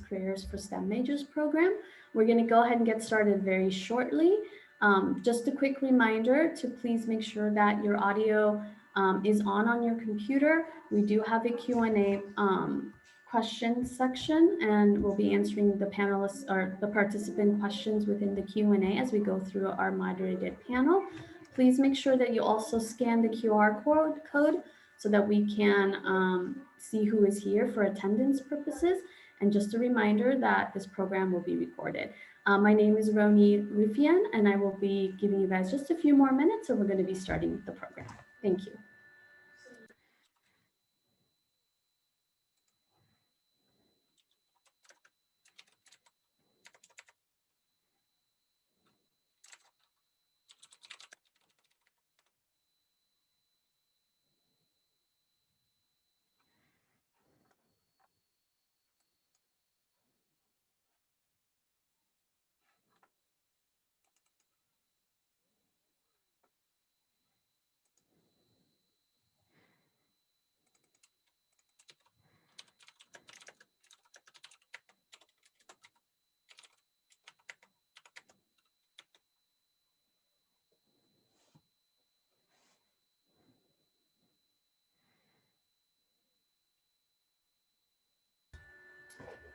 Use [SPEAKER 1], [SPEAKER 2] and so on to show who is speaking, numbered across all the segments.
[SPEAKER 1] Careers for STEM Majors program. We're going to go ahead and get started very shortly. Just a quick reminder to please make sure that your audio is on your computer. We do have a Q&A question section, and we'll be answering the panelists or the participant questions within the Q&A as we go through our moderated panel. Please make sure that you also scan the QR code so that we can see who is here for attendance purposes. And just a reminder that this program will be recorded. My name is Roni Rufian, and I will be giving you guys just a few more minutes, and we're going to be starting the program. Thank you.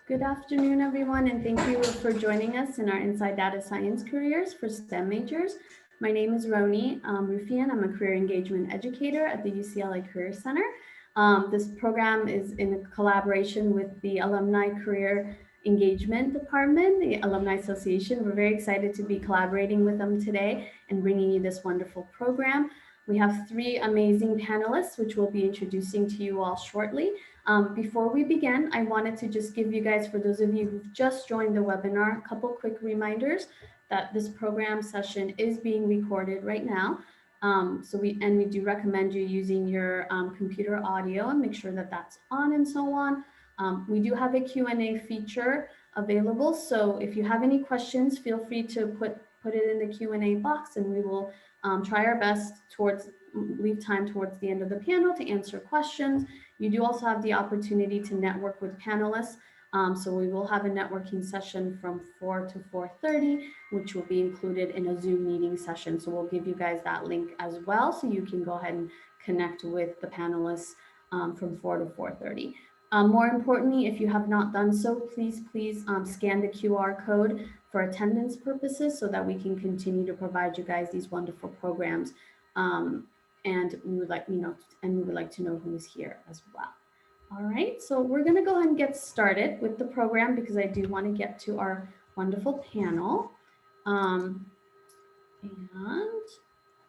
[SPEAKER 1] Good afternoon, everyone, and thank you for joining us in our Inside Data Science Careers for STEM Majors. My name is Roni Rufian. I'm a career engagement educator at the UCLA Career Center. This program is in a collaboration with the Alumni Career Engagement Department, the Alumni Association. We're very excited to be collaborating with them today and bringing you this wonderful program. We have three amazing panelists, which we'll be introducing to you all shortly. Before we begin, I wanted to just give you guys, for those of you who've just joined the webinar, a couple quick reminders that this program session is being recorded right now. We do recommend you using your computer audio and make sure that that's on and so on. We do have a Q&A feature available. So if you have any questions, feel free to put it in the Q&A box, and we will try our best leave time towards the end of the panel to answer questions. You do also have the opportunity to network with panelists. So we will have a networking session from 4 to 4:30, which will be included in a Zoom meeting session. So we'll give you guys that link as well, so you can go ahead and connect with the panelists from 4 to 4:30. More importantly, if you have not done so, please scan the QR code for attendance purposes so that we can continue to provide you guys these wonderful programs. And we would like to know who's here as well. All right, so we're going to go ahead and get started with the program because I do want to get to our wonderful panel. And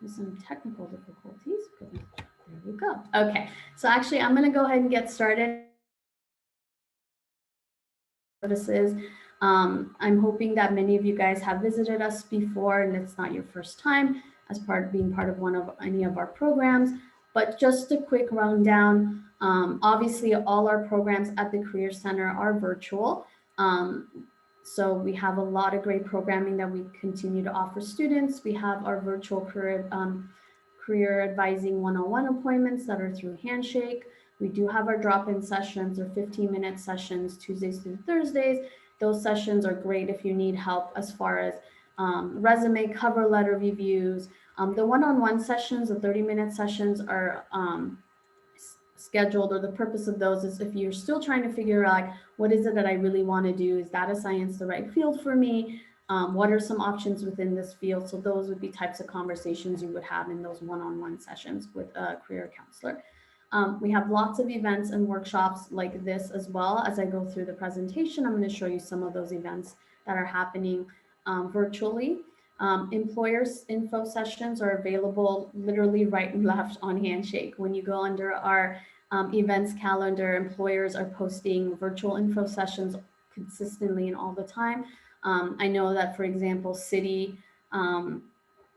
[SPEAKER 1] with some technical difficulties. There we go. Okay, so actually I'm going to go ahead and get started. I'm hoping that many of you guys have visited us before and it's not your first time as being part of any of our programs. But just a quick rundown. Obviously, all our programs at the Career Center are virtual. So we have a lot of great programming that we continue to offer students. We have our virtual career advising one-on-one appointments that are through Handshake. We do have our drop-in sessions or 15-minute sessions Tuesdays through Thursdays. Those sessions are great if you need help as far as resume, cover letter reviews. The one-on-one sessions, the 30-minute sessions are scheduled, or the purpose of those is if you're still trying to figure out like, what is it that I really want to do? Is data science the right field for me? What are some options within this field? So those would be types of conversations you would have in those one-on-one sessions with a career counselor. We have lots of events and workshops like this as well. As I go through the presentation, I'm going to show you some of those events that are happening virtually. Employers info sessions are available literally right and left on Handshake. When you go under our events calendar, employers are posting virtual info sessions consistently and all the time. I know that, for example,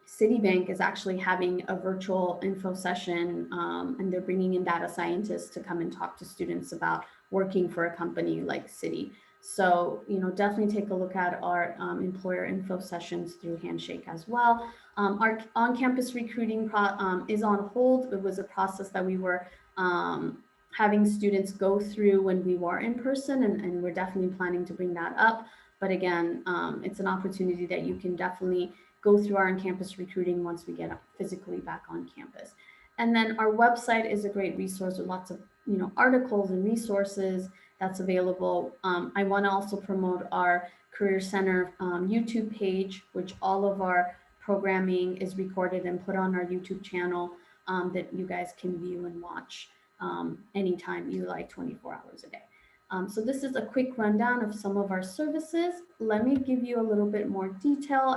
[SPEAKER 1] Citibank is actually having a virtual info session, and they're bringing in data scientists to come and talk to students about working for a company like Citi. So, definitely take a look at our employer info sessions through Handshake as well. Our on-campus recruiting is on hold. It was a process that we were having students go through when we were in person, and we're definitely planning to bring that up. But again, it's an opportunity that you can definitely go through our on-campus recruiting once we get physically back on campus. And then our website is a great resource with lots of articles and resources that's available. I want to also promote our Career Center YouTube page, which all of our programming is recorded and put on our YouTube channel that you guys can view and watch anytime you like, 24 hours a day. So this is a quick rundown of some of our services. Let me give you a little bit more detail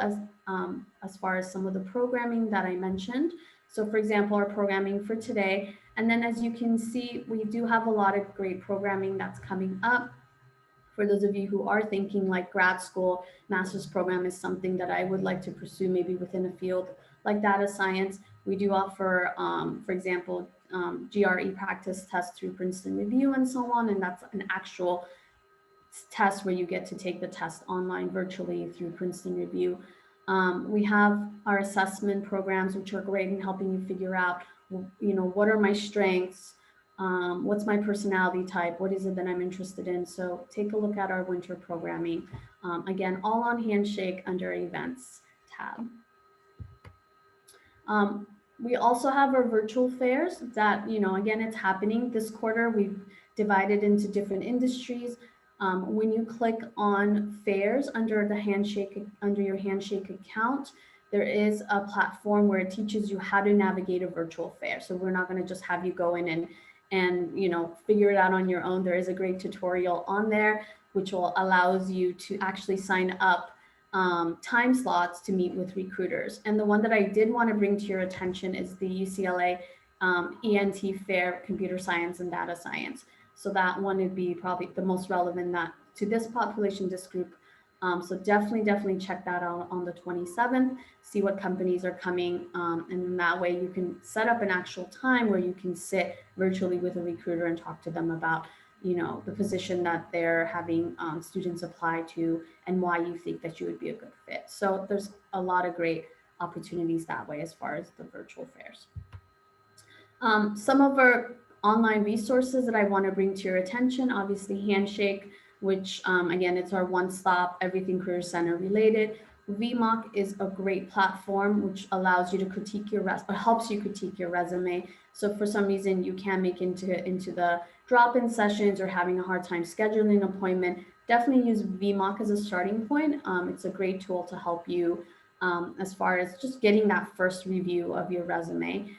[SPEAKER 1] as far as some of the programming that I mentioned. So for example, our programming for today, and then as you can see, we do have a lot of great programming that's coming up. For those of you who are thinking like grad school, master's program is something that I would like to pursue maybe within a field like data science. We do offer, for example, GRE practice tests through Princeton Review and so on, and that's an actual test where you get to take the test online virtually through Princeton Review. We have our assessment programs, which are great in helping you figure out, what are my strengths, what's my personality type, what is it that I'm interested in. So take a look at our winter programming. Again, all on Handshake under events tab. We also have our virtual fairs that, again, it's happening this quarter. We've divided into different industries. When you click on fairs under your Handshake account, there is a platform where it teaches you how to navigate a virtual fair. So we're not going to just have you go in and figure it out on your own. There is a great tutorial on there, which will allows you to actually sign up time slots to meet with recruiters. And the one that I did want to bring to your attention is the UCLA ENT Fair, Computer Science and Data Science. So that one would be probably the most relevant to this population, this group. So definitely check that out on the 27th, see what companies are coming. And that way you can set up an actual time where you can sit virtually with a recruiter and talk to them about the position that they're having students apply to and why you think that you would be a good fit. So there's a lot of great opportunities that way as far as the virtual fairs. Some of our online resources that I want to bring to your attention, obviously Handshake, which again, it's our one-stop, everything Career Center related. VMock is a great platform which allows you to critique your helps you critique your resume. So if for some reason you can't make into the drop-in sessions or having a hard time scheduling an appointment, definitely use VMock as a starting point. It's a great tool to help you as far as just getting that first review of your resume.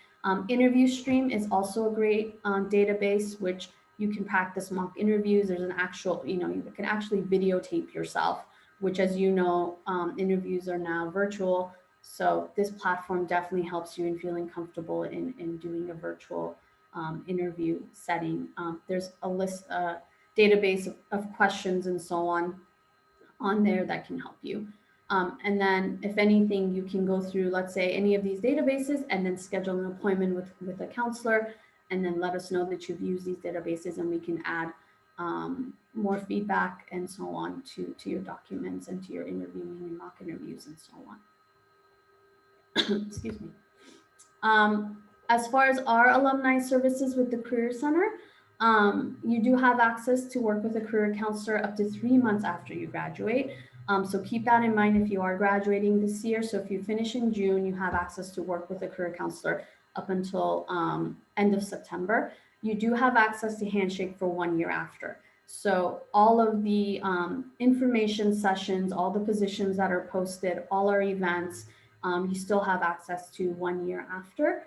[SPEAKER 1] Interview Stream is also a great database which you can practice mock interviews. There's an actual, you can actually videotape yourself, which, as you know, interviews are now virtual. So this platform definitely helps you in feeling comfortable in doing a virtual interview setting. There's a database of questions and so on there that can help you. And then if anything, you can go through, let's say, any of these databases and then schedule an appointment with a counselor and then let us know that you've used these databases and we can add more feedback and so on to your documents and to your interviewing and mock interviews and so on. Excuse me. As far as our alumni services with the Career Center, you do have access to work with a career counselor up to 3 months after you graduate. So keep that in mind if you are graduating this year. So if you finish in June, you have access to work with a career counselor up until end of September. You do have access to Handshake for 1 year after. So all of the information sessions, all the positions that are posted, all our events, you still have access to 1 year after.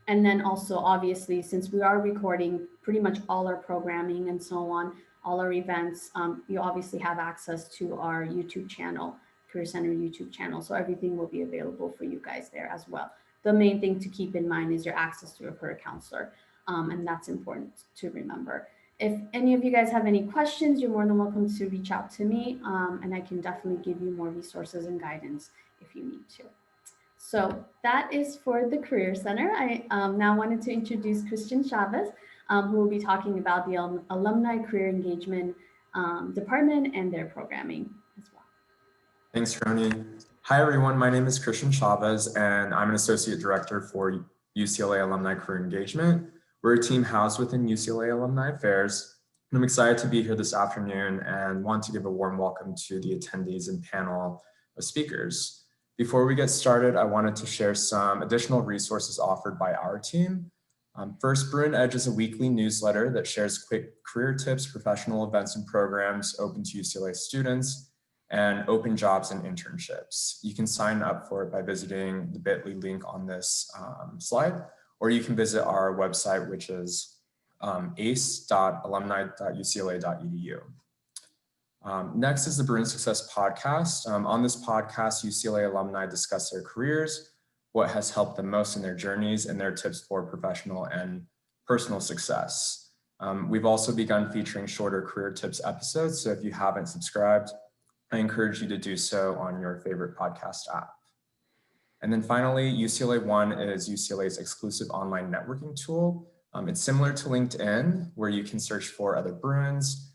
[SPEAKER 1] And then also, obviously, since we are recording pretty much all our programming and so on, all our events, you obviously have access to our YouTube channel, Career Center YouTube channel. So everything will be available for you guys there as well. The main thing to keep in mind is your access to a career counselor. And that's important to remember. If any of you guys have any questions, you're more than welcome to reach out to me. And I can definitely give you more resources and guidance if you need to. So that is for the Career Center. I now wanted to introduce Christian Chavez, who will be talking about the Alumni Career Engagement Department and their programming as well.
[SPEAKER 2] Thanks, Roni. Hi, everyone. My name is Christian Chavez, and I'm an Associate Director for UCLA Alumni Career Engagement, We're a team housed within UCLA Alumni Affairs, and I'm excited to be here this afternoon and want to give a warm welcome to the attendees and panel of speakers. Before we get started, I wanted to share some additional resources offered by our team. First, Bruin Edge is a weekly newsletter that shares quick career tips, professional events and programs open to UCLA students, and open jobs and internships. You can sign up for it by visiting the bit.ly link on this slide, or you can visit our website, which is ace.alumni.ucla.edu. Next is the Bruin Success Podcast. On this podcast, UCLA alumni discuss their careers, what has helped them most in their journeys, and their tips for professional and personal success. We've also begun featuring shorter career tips episodes, so if you haven't subscribed, I encourage you to do so on your favorite podcast app. And then finally, UCLA One is UCLA's exclusive online networking tool. It's similar to LinkedIn, where you can search for other Bruins,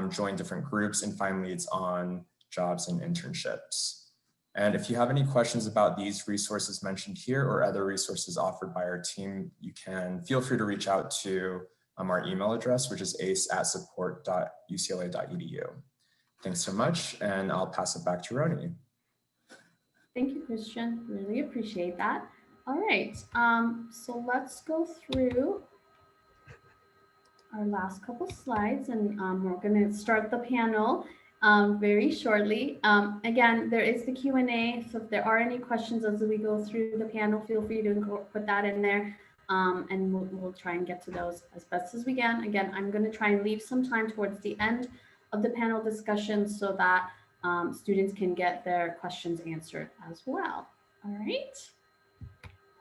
[SPEAKER 2] join different groups, and find leads on jobs and internships. And if you have any questions about these resources mentioned here or other resources offered by our team, you can feel free to reach out to our email address, which is ace@support.ucla.edu. Thanks so much, and I'll pass it back to Roni.
[SPEAKER 1] Thank you, Christian. Really appreciate that. All right, so let's go through our last couple slides, and we're going to start the panel very shortly. Again, there is the Q&A, so if there are any questions as we go through the panel, feel free to put that in there, and we'll try and get to those as best as we can. Again, I'm going to try and leave some time towards the end of the panel discussion so that students can get their questions answered as well. All right.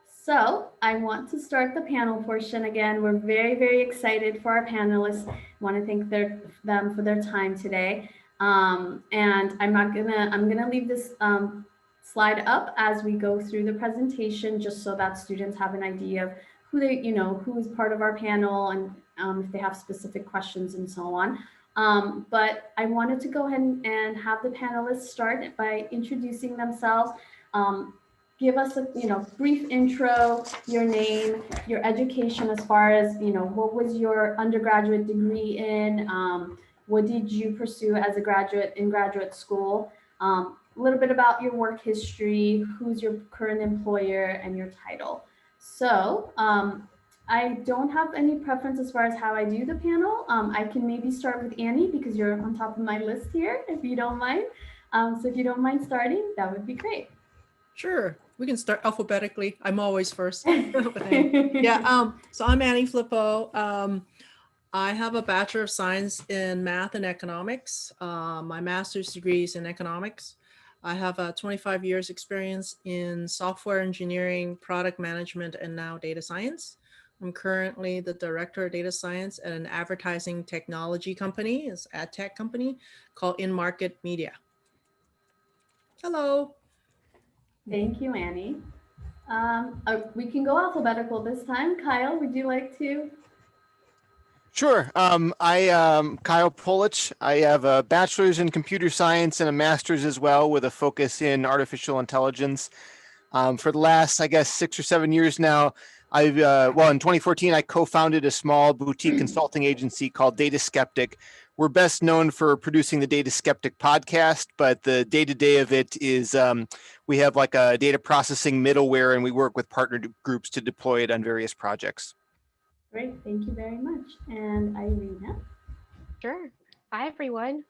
[SPEAKER 1] So I want to start the panel portion again. We're very, very excited for our panelists. I want to thank them for their time today. And I'm gonna leave this slide up as we go through the presentation, just so that students have an idea of who who is part of our panel, and if they have specific questions and so on. But I wanted to go ahead and have the panelists start by introducing themselves. Give us a brief intro, your name, your education as far as what was your undergraduate degree in, what did you pursue as a graduate in graduate school, a little bit about your work history, who's your current employer, and your title. So I don't have any preference as far as how I do the panel. I can maybe start with Annie because you're on top of my list here, if you don't mind. So if you don't mind starting, that would be great.
[SPEAKER 3] Sure, we can start alphabetically. I'm always first. Yeah, so I'm Annie Flippo. I have a Bachelor of Science in Math and Economics. My master's degree is in economics. I have 25 years experience in software engineering, product management, and now data science. I'm currently the director of data science at an advertising technology company, it's an ad tech company called inMarket Media. Hello.
[SPEAKER 1] Thank you, Annie. We can go alphabetical this time. Kyle, would you like to?
[SPEAKER 4] Sure. I am Kyle Polich. I have a bachelor's in computer science and a master's as well, with a focus in artificial intelligence. For the last, I guess, 6 or 7 years now, in 2014, I co-founded a small boutique consulting agency called Data Skeptic. We're best known for producing the Data Skeptic podcast, but the day-to-day of it is we have like a data processing middleware, and we work with partner groups to deploy it on various projects.
[SPEAKER 1] Great, thank you very much. And Irina?
[SPEAKER 5] Sure. Hi, everyone.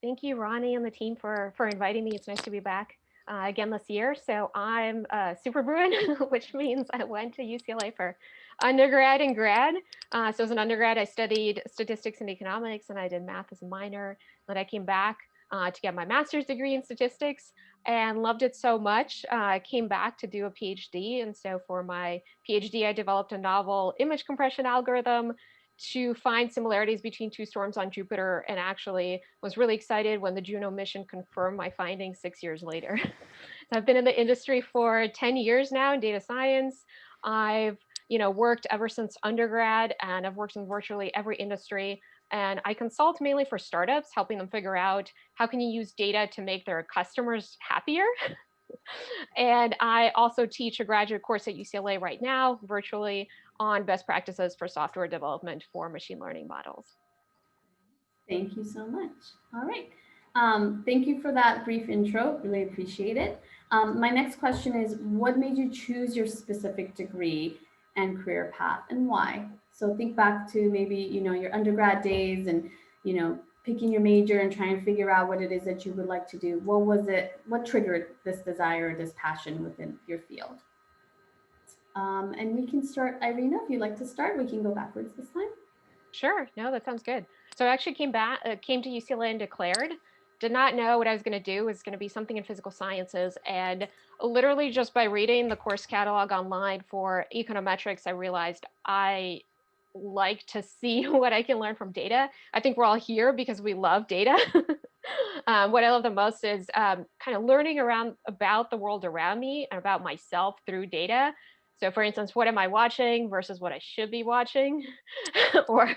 [SPEAKER 5] Thank you, Ronnie and the team for inviting me. It's nice to be back again this year. So I'm a super Bruin, which means I went to UCLA for undergrad and grad. So as an undergrad, I studied statistics and economics, and I did math as a minor. Then I came back to get my master's degree in statistics and loved it so much. I came back to do a PhD. And so for my PhD, I developed a novel image compression algorithm to find similarities between two storms on Jupiter, and actually was really excited when the Juno mission confirmed my findings 6 years later. So I've been in the industry for 10 years now in data science. I've worked ever since undergrad, and I've worked in virtually every industry. And I consult mainly for startups, helping them figure out how can you use data to make their customers happier. And I also teach a graduate course at UCLA right now, virtually, on best practices for software development for machine learning models.
[SPEAKER 1] Thank you so much. All right. Thank you for that brief intro. Really appreciate it. My next question is, what made you choose your specific degree and career path, and why? So think back to maybe, your undergrad days and, picking your major and trying to figure out what it is that you would like to do. What was it? What triggered this desire, this passion within your field? And we can start, Irina, if you'd like to start, we can go backwards this time.
[SPEAKER 5] Sure. No, that sounds good. So I actually came to UCLA and declared. Did not know what I was going to do. It was going to be something in physical sciences. And literally just by reading the course catalog online for econometrics, I realized I like to see what I can learn from data. I think we're all here because we love data. What I love the most is kind of learning about the world around me and about myself through data. So for instance, what am I watching versus what I should be watching? Or,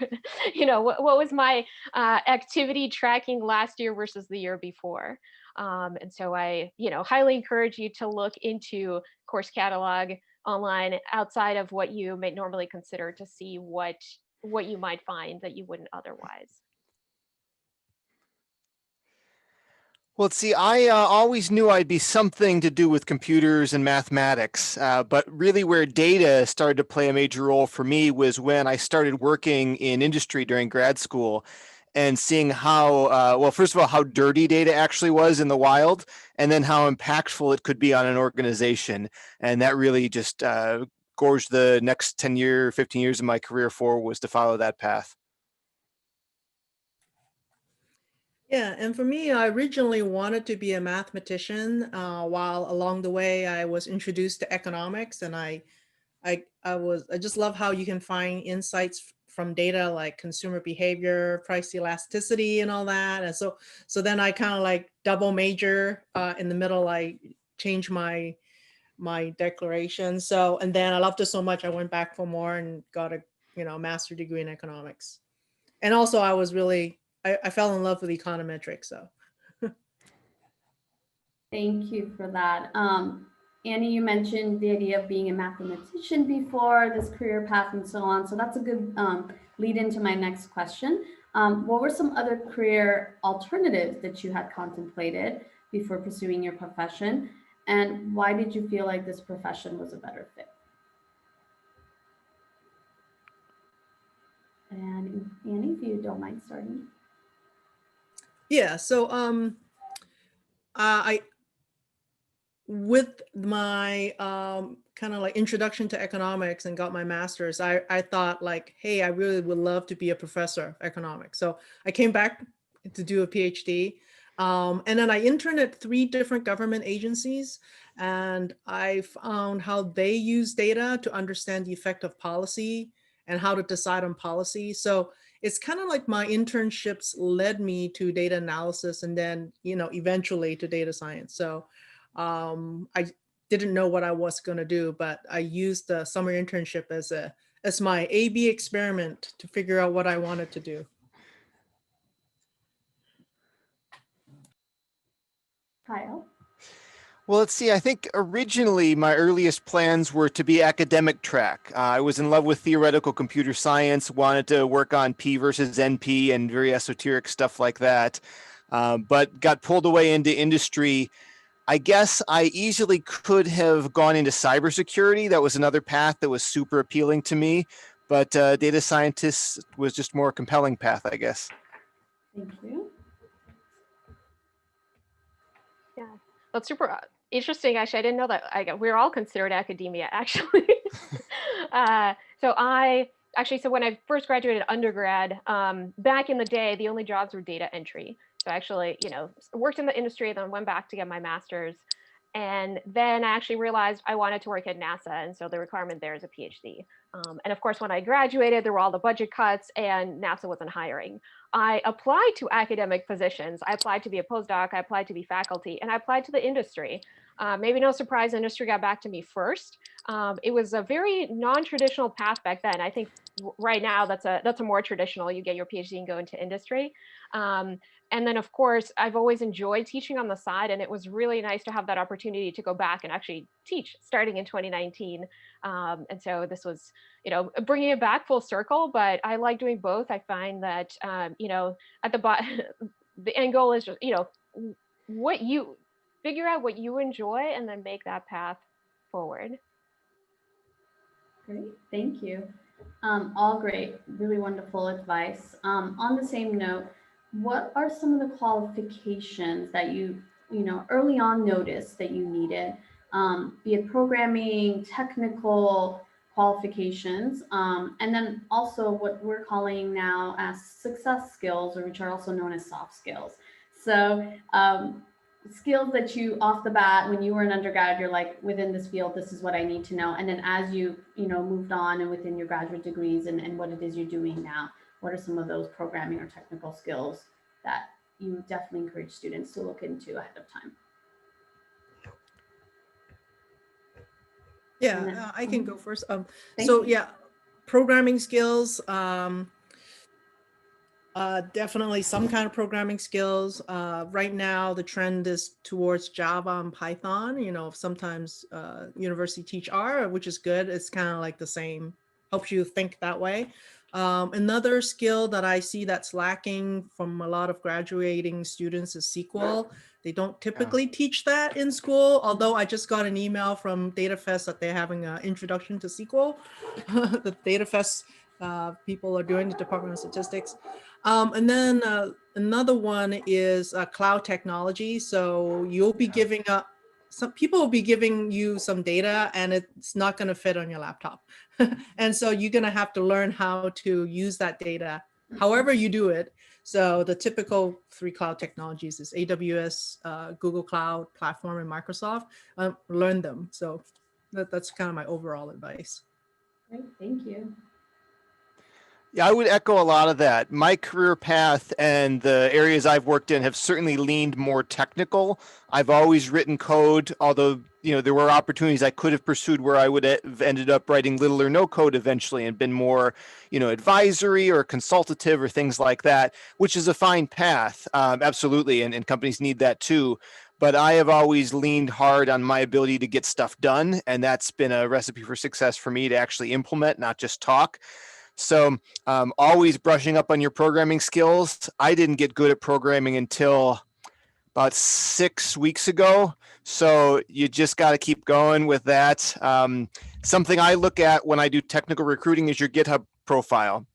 [SPEAKER 5] what was my activity tracking last year versus the year before? And so I, highly encourage you to look into course catalog online outside of what you may normally consider to see what you might find that you wouldn't otherwise.
[SPEAKER 4] Well, see, I always knew I'd be something to do with computers and mathematics, but really where data started to play a major role for me was when I started working in industry during grad school and seeing how, well, first of all, how dirty data actually was in the wild, and then how impactful it could be on an organization. And that really just gorged the next 15 years of my career forward, was to follow that path.
[SPEAKER 3] Yeah, and for me, I originally wanted to be a mathematician. While along the way, I was introduced to economics, and I just love how you can find insights from data like consumer behavior, price elasticity, and all that. And so then I kind of like double major in the middle. I changed my declaration. So, and then I loved it so much, I went back for more and got a master's degree in economics. And also, I was really I fell in love with econometrics. So
[SPEAKER 1] Thank you for that. Annie, you mentioned the idea of being a mathematician before, this career path and so on. So that's a good lead into my next question. What were some other career alternatives that you had contemplated before pursuing your profession? And why did you feel like this profession was a better fit? And Annie, if you don't mind starting.
[SPEAKER 3] yeah, so I with my kind of like introduction to economics and got my master's, I thought like, hey, I really would love to be a professor of economics. So I came back to do a PhD. And then I interned at 3 different government agencies, and I found how they use data to understand the effect of policy and how to decide on policy. So it's kind of like my internships led me to data analysis, and then, eventually to data science. So I didn't know what I was going to do, but I used the summer internship as my A/B experiment to figure out what I wanted to do.
[SPEAKER 1] Kyle?
[SPEAKER 4] Well, let's see. I think originally my earliest plans were to be academic track. I was in love with theoretical computer science, wanted to work on P versus NP and very esoteric stuff like that, but got pulled away into industry. I guess I easily could have gone into cybersecurity. That was another path that was super appealing to me, but data scientist was just more compelling path, I guess.
[SPEAKER 1] Thank you.
[SPEAKER 5] Yeah, that's super interesting. Actually, I didn't know that. We're all considered academia, actually. So when I first graduated undergrad, back in the day, the only jobs were data entry. So I actually, worked in the industry, then went back to get my master's. And then I actually realized I wanted to work at NASA. And so the requirement there is a PhD. And of course, when I graduated, there were all the budget cuts and NASA wasn't hiring. I applied to academic positions. I applied to be a postdoc, I applied to be faculty, and I applied to the industry. Maybe no surprise, industry got back to me first. It was a very non-traditional path back then. I think right now that's a more traditional, you get your PhD and go into industry. And then, of course, I've always enjoyed teaching on the side, and it was really nice to have that opportunity to go back and actually teach starting in 2019. And so this was, bringing it back full circle, but I like doing both. I find that, at the bottom, the end goal is just, what you figure out what you enjoy and then make that path forward.
[SPEAKER 1] Great, thank you. All great, really wonderful advice. On the same note, what are some of the qualifications that you early on noticed that you needed, be it programming, technical qualifications, and then also what we're calling now as success skills, or which are also known as soft skills. So skills that you off the bat when you were an undergrad, you're like, within this field, this is what I need to know. And then as you moved on and within your graduate degrees and what it is you're doing now, what are some of those programming or technical skills that you definitely encourage students to look into ahead of time?
[SPEAKER 3] Yeah, I can go first.
[SPEAKER 1] Thank you.
[SPEAKER 3] Yeah, programming skills, definitely some kind of programming skills. Right now, the trend is towards Java and Python. Sometimes university teach R, which is good. It's kind of like the same, helps you think that way. Another skill that I see that's lacking from a lot of graduating students is SQL. They don't typically teach that in school, although I just got an email from DataFest that they're having an introduction to SQL. The DataFest people are doing, the Department of Statistics. And then another one is cloud technology. So you'll be giving up, some people will be giving you some data and it's not going to fit on your laptop. And so you're going to have to learn how to use that data, however you do it. So the typical 3 cloud technologies is AWS, Google Cloud Platform, and Microsoft. Learn them. So that's kind of my overall advice.
[SPEAKER 1] Great, thank you.
[SPEAKER 4] Yeah, I would echo a lot of that. My career path and the areas I've worked in have certainly leaned more technical. I've always written code, although, there were opportunities I could have pursued where I would have ended up writing little or no code eventually and been more, advisory or consultative or things like that, which is a fine path. Absolutely. And companies need that too. But I have always leaned hard on my ability to get stuff done. And that's been a recipe for success for me to actually implement, not just talk. So always brushing up on your programming skills. I didn't get good at programming until about 6 weeks ago. So you just got to keep going with that. Something I look at when I do technical recruiting is your GitHub profile.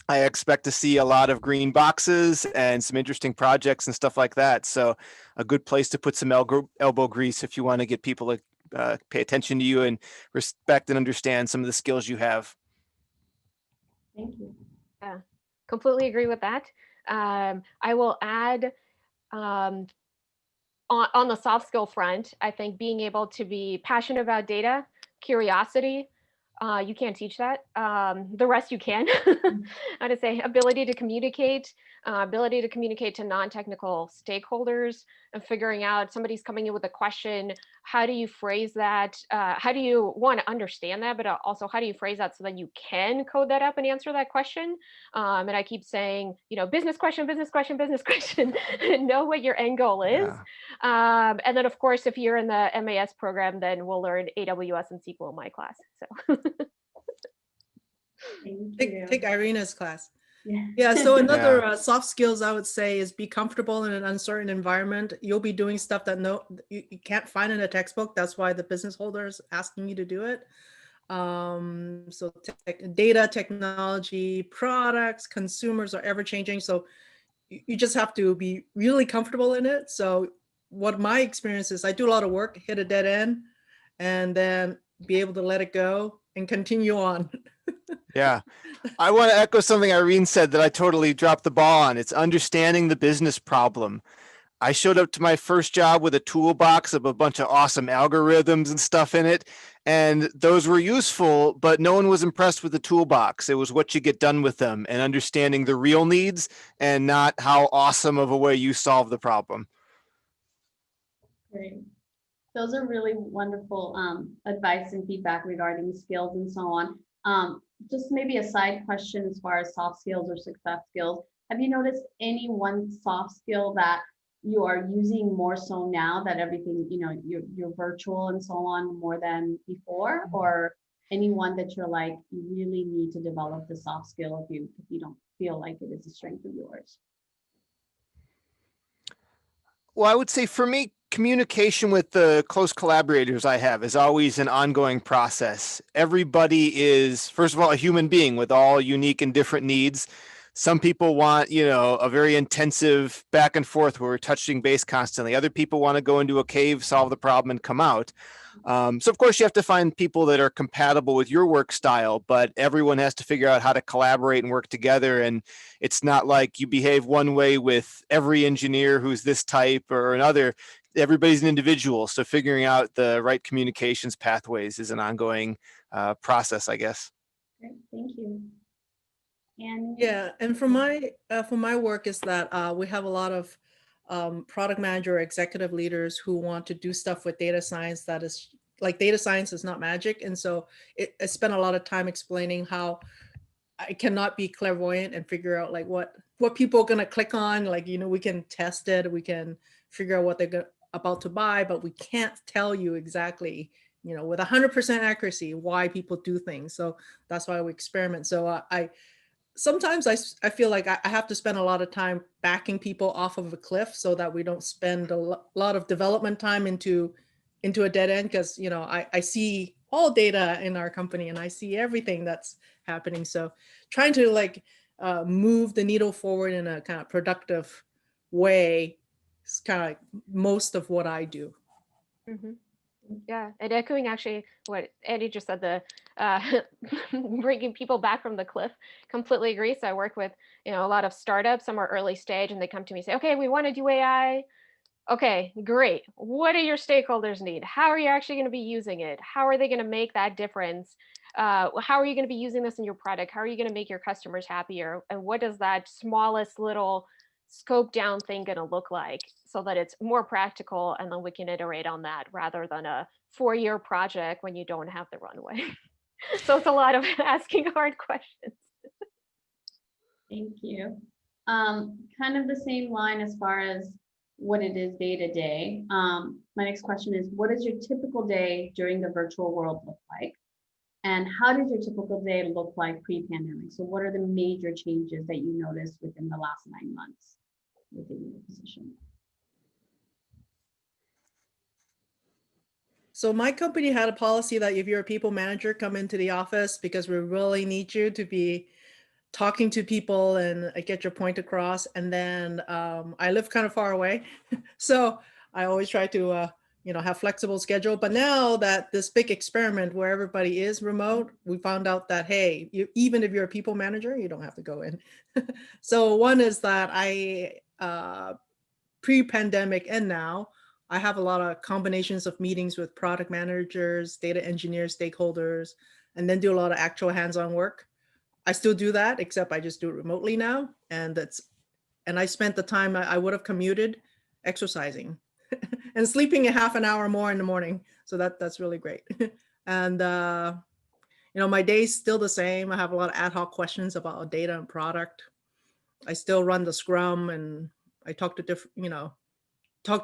[SPEAKER 4] I expect to see a lot of green boxes and some interesting projects and stuff like that. So a good place to put some elbow grease if you want to get people to pay attention to you and respect and understand some of the skills you have.
[SPEAKER 1] Thank you.
[SPEAKER 5] Yeah, completely agree with that. I will add on the soft skill front, I think being able to be passionate about data, curiosity, you can't teach that. The rest you can. I would say ability to communicate to non-technical stakeholders, and figuring out somebody's coming in with a question. How do you phrase that? How do you want to understand that, but also how do you phrase that so that you can code that up and answer that question? And I keep saying, business question, and know what your end goal is. Yeah. And then of course, if you're in the MAS program, then we'll learn AWS and SQL in my class. So
[SPEAKER 3] take Irina's class. Yeah, so another soft skills I would say is be comfortable in an uncertain environment. You'll be doing stuff that you can't find in a textbook. That's why the business holder is asking you to do it. So data, technology, products, consumers are ever changing. So you just have to be really comfortable in it. So what my experience is, I do a lot of work, hit a dead end, and then be able to let it go and continue on.
[SPEAKER 4] Yeah. I want to echo something Irene said that I totally dropped the ball on. It's understanding the business problem. I showed up to my first job with a toolbox of a bunch of awesome algorithms and stuff in it. And those were useful, but no one was impressed with the toolbox. It was what you get done with them and understanding the real needs and not how awesome of a way you solve the problem.
[SPEAKER 1] Great. Those are really wonderful advice and feedback regarding skills and so on. Just maybe a side question as far as soft skills or success skills. have you noticed any one soft skill that you are using more so now that everything, you're virtual and so on more than before, or anyone that you're like, you really need to develop the soft skill if you don't feel like it is a strength of yours?
[SPEAKER 4] Well, I would say for me, communication with the close collaborators I have is always an ongoing process. Everybody is, first of all, a human being with all unique and different needs. Some people want, a very intensive back and forth where we're touching base constantly. Other people want to go into a cave, solve the problem, and come out. So of course you have to find people that are compatible with your work style, but everyone has to figure out how to collaborate and work together. And it's not like you behave one way with every engineer who's this type or another. Everybody's an individual. So figuring out the right communications pathways is an ongoing process, I guess.
[SPEAKER 1] Great, thank you. And
[SPEAKER 3] Yeah, and for my work is that we have a lot of product manager or executive leaders who want to do stuff with data science that is like data science is not magic. And so I spent a lot of time explaining how I cannot be clairvoyant and figure out like what people are going to click on. Like, we can test it, we can figure out what they're about to buy, but we can't tell you exactly, with 100% accuracy why people do things. So that's why we experiment. So sometimes I feel like I have to spend a lot of time backing people off of a cliff so that we don't spend a lot of development time into a dead end, because I see all data in our company and I see everything that's happening. So trying to move the needle forward in a kind of productive way is kind of like most of what I do.
[SPEAKER 5] Mm-hmm. Yeah, and echoing actually what Andy just said, the bringing people back from the cliff, completely agree. So I work with, a lot of startups, some are early stage, and they come to me and say, okay, we want to do AI. Okay, great. What do your stakeholders need? How are you actually going to be using it? How are they going to make that difference? How are you going to be using this in your product? How are you going to make your customers happier? And what does that smallest little scope down thing going to look like so that it's more practical, and then we can iterate on that rather than a 4-year project when you don't have the runway. So it's a lot of asking hard questions.
[SPEAKER 1] thank you. Kind of the same line as far as what it is day to day. My next question is, what does your typical day during the virtual world look like? And how does your typical day look like pre-pandemic? So what are the major changes that you noticed within the last 9 months within your position?
[SPEAKER 3] So my company had a policy that if you're a people manager, come into the office because we really need you to be talking to people and get your point across. And then I live kind of far away. So I always try to, have flexible schedule. But now that this big experiment where everybody is remote, we found out that, hey, even if you're a people manager, you don't have to go in. So one is that pre-pandemic and now, I have a lot of combinations of meetings with product managers, data engineers, stakeholders, and then do a lot of actual hands-on work. I still do that, except I just do it remotely now. And I spent the time I would have commuted exercising and sleeping a half an hour more in the morning. So that's really great. And, my day's still the same. I have a lot of ad hoc questions about data and product. I still run the Scrum, and I talk to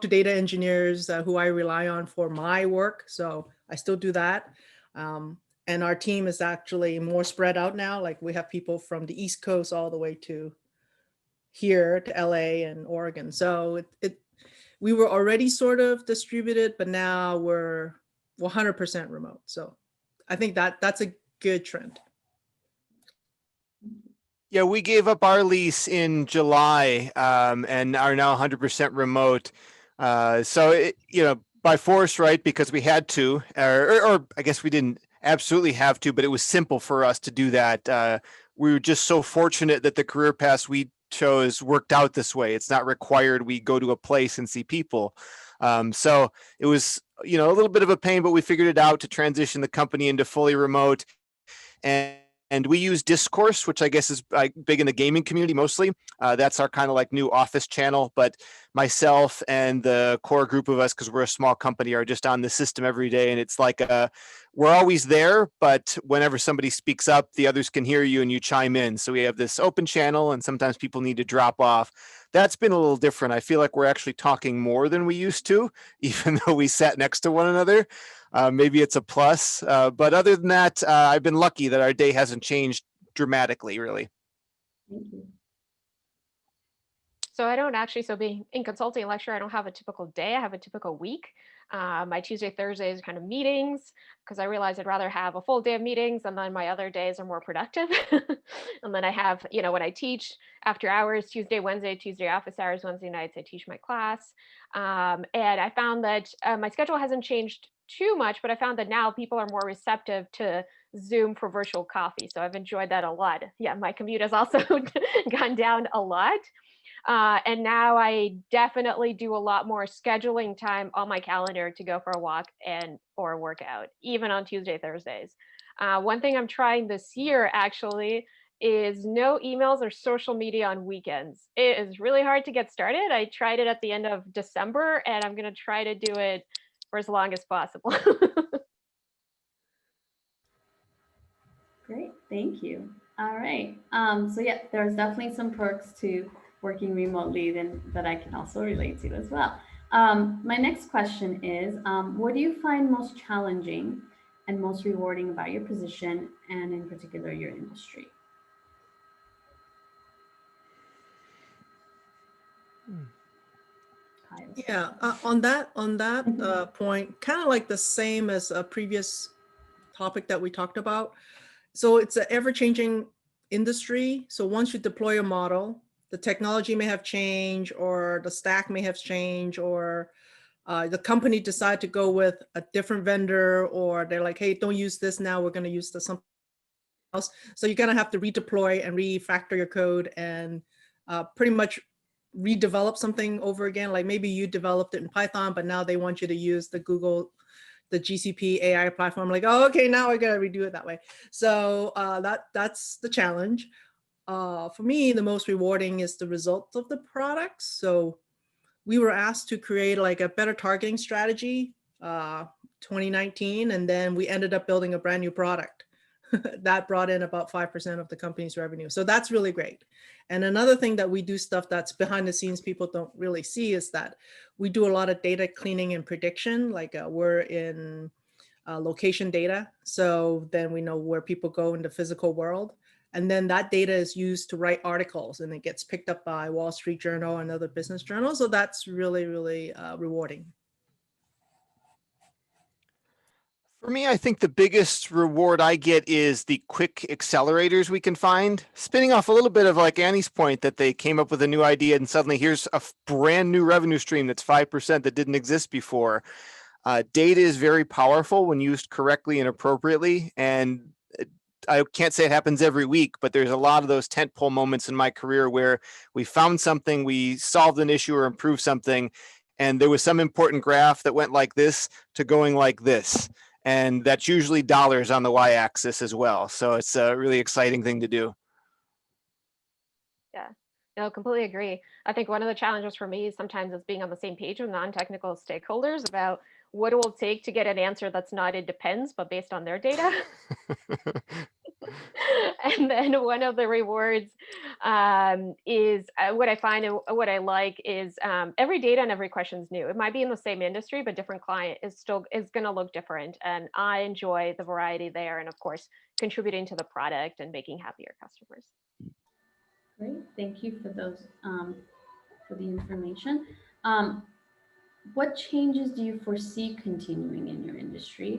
[SPEAKER 3] data engineers who I rely on for my work. So I still do that. And our team is actually more spread out now. Like we have people from the East Coast all the way to here to LA and Oregon. So we were already sort of distributed, but now we're 100% remote. So I think that's a good trend.
[SPEAKER 4] Yeah, we gave up our lease in July and are now 100% remote. By force, right? Because we had to, or I guess we didn't absolutely have to, but it was simple for us to do that. We were just so fortunate that the career paths we chose worked out this way. It's not required we go to a place and see people. So it was, a little bit of a pain, but we figured it out to transition the company into fully remote. And And we use Discourse, which I guess is big in the gaming community mostly. That's our kind of like new office channel. But myself and the core group of us, because we're a small company, are just on the system every day. And it's like we're always there, but whenever somebody speaks up, the others can hear you and you chime in. So we have this open channel, and sometimes people need to drop off. That's been a little different. I feel like we're actually talking more than we used to, even though we sat next to one another. Maybe it's a plus, but other than that, I've been lucky that our day hasn't changed dramatically, really.
[SPEAKER 1] Thank you.
[SPEAKER 5] So I don't actually, so being in consulting lecture, I don't have a typical day. I have a typical week. My Tuesday, Thursdays kind of meetings, because I realize I'd rather have a full day of meetings, and then my other days are more productive. And then I have, when I teach after hours, Tuesday, office hours, Wednesday nights, I teach my class. And I found that my schedule hasn't changed too much, but I found that now people are more receptive to Zoom for virtual coffee. So I've enjoyed that a lot. Yeah, my commute has also gone down a lot. And now I definitely do a lot more scheduling time on my calendar to go for a walk or workout, even on Tuesday, Thursdays. One thing I'm trying this year actually is no emails or social media on weekends. It is really hard to get started. I tried it at the end of December, and I'm going to try to do it for as long as possible.
[SPEAKER 1] Great, thank you. All right. So yeah, there's definitely some perks to working remotely that I can also relate to as well. My next question is, what do you find most challenging and most rewarding about your position, and in particular your industry? Kyle.
[SPEAKER 3] Yeah, on that point, kind of like the same as a previous topic that we talked about. So it's an ever-changing industry. So once you deploy a model, the technology may have changed, or the stack may have changed, or the company decide to go with a different vendor, or they're like, hey, don't use this now, we're going to use something else. So you're going to have to redeploy and refactor your code and pretty much redevelop something over again. Like maybe you developed it in Python, but now they want you to use the GCP AI platform. Like, oh, okay, now I gotta redo it that way. So that's the challenge. For me, the most rewarding is the result of the products. So we were asked to create like a better targeting strategy 2019, and then we ended up building a brand new product that brought in about 5% of the company's revenue. So that's really great. And another thing that we do, stuff that's behind the scenes people don't really see, is that we do a lot of data cleaning and prediction. Like we're in location data. So then we know where people go in the physical world. And then that data is used to write articles, and it gets picked up by Wall Street Journal and other business journals. So that's really, really rewarding.
[SPEAKER 4] For me, I think the biggest reward I get is the quick accelerators we can find. Spinning off a little bit of like Annie's point, that they came up with a new idea and suddenly here's a brand new revenue stream that's 5% that didn't exist before. Data is very powerful when used correctly and appropriately. And I can't say it happens every week, but there's a lot of those tentpole moments in my career where we found something, we solved an issue or improved something, and there was some important graph that went like this to going like this. And that's usually dollars on the y-axis as well. So it's a really exciting thing to do.
[SPEAKER 5] Yeah, no, completely agree. I think one of the challenges for me sometimes is being on the same page with non-technical stakeholders about what it will take to get an answer that's not "it depends," but based on their data. And then one of the rewards is what I find and what I like is every data and every question is new. It might be in the same industry, but different client is going to look different. And I enjoy the variety there, and of course, contributing to the product and making happier customers.
[SPEAKER 1] Great, thank you for those for the information. What changes do you foresee continuing in your industry,